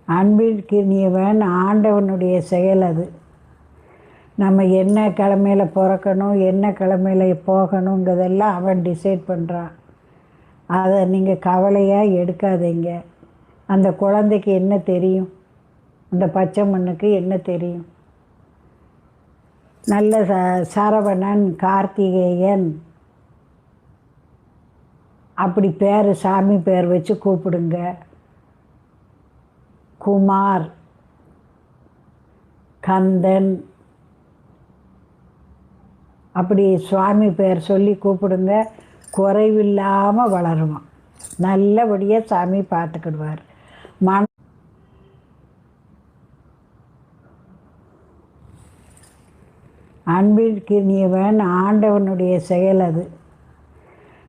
அன்பிற்கினியவன் ஆண்டவனுடைய செயல் அது. நம்ம என்ன கிழமையில் பிறக்கணும், என்ன கிழமையில் போகணுங்கிறதெல்லாம் அவன் டிசைட் பண்ணுறான். அதை நீங்கள் கவலையாக எடுக்காதீங்க. அந்த குழந்தைக்கு என்ன தெரியும்? அந்த பச்சை மண்ணுக்கு என்ன தெரியும்? நல்ல சரவணன், கார்த்திகேயன் அப்படி பேர், சாமி பேர் வச்சு கூப்பிடுங்க. குமார், கந்தன் அப்படி சுவாமி பேர் சொல்லி கூப்பிடுங்க. குறைவில்லாமல் வளருவான். நல்லபடியாக சாமி பார்த்துக்கிடுவார். அன்பிற்கினியவன் ஆண்டவனுடைய செயல் அது.